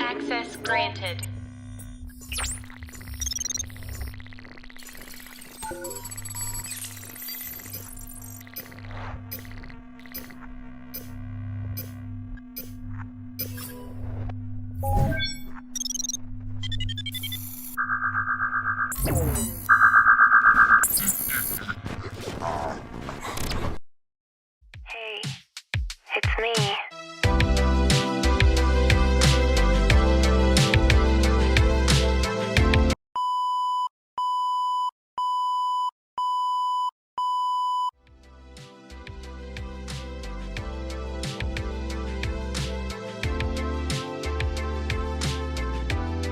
Access granted. Hey, it's me.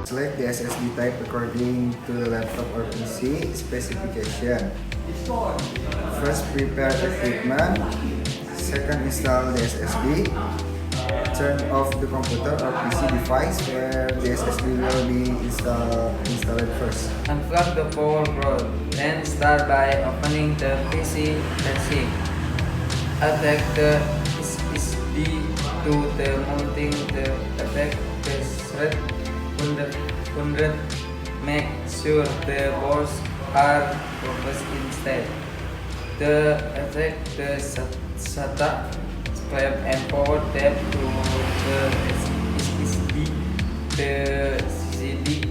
Select the SSD type according to the laptop or PC specification. First, prepare equipment. Second, install the SSD. Turn off the computer or PC device where the SSD will be installed first. Unplug the power cord. Then start by opening the PC casing. Attach the SSD to the mounting the attach the thread 100. Make sure the boards are focused instead. Attach the SATA clamp and power tab to the SSD. The Sidik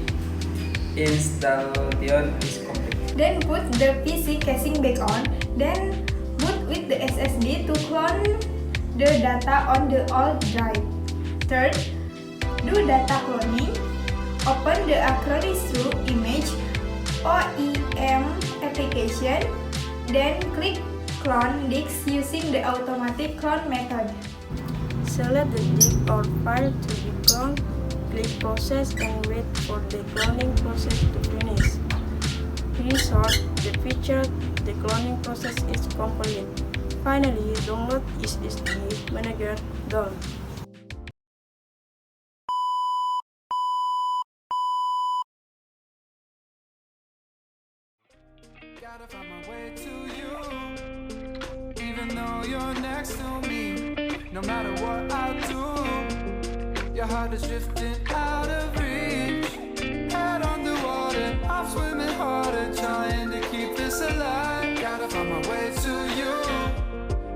installation is complete. Then put the PC casing back on. Then boot with the SSD to clone the data on the old drive. Third, do data cloning. Open the Acronis through image OEM application. Then click clone disk using the automatic clone method. Select the zip or file to be cloned. Click process and wait for the cloning process to finish. In short, the cloning process is complete. Finally, download SSD Manager done. Gotta find my way to you, even though you're next to me. No matter what I do, your heart is drifting out of reach. Head on the water, I'm swimming harder, trying to keep this alive. Gotta find my way to you,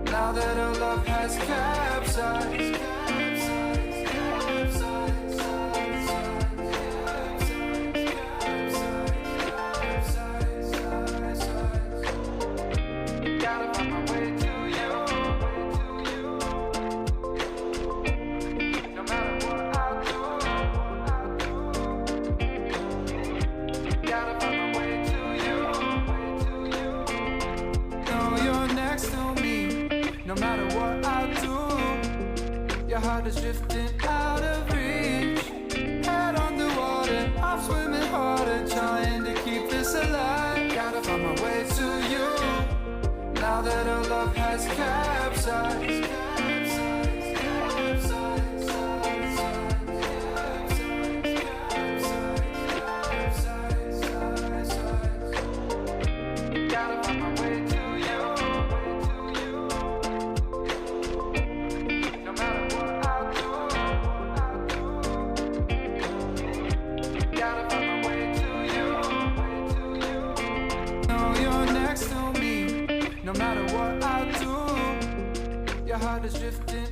now that our love has capsized. No matter what I do, your heart is drifting out of reach. Head on the water, I'm swimming harder, trying to keep this alive. Gotta find my way to you, now that our love has capsized. Gotta find my way to you. No matter what I do, gotta find my way to you. Know you're next to me. No matter what I do, your heart is drifting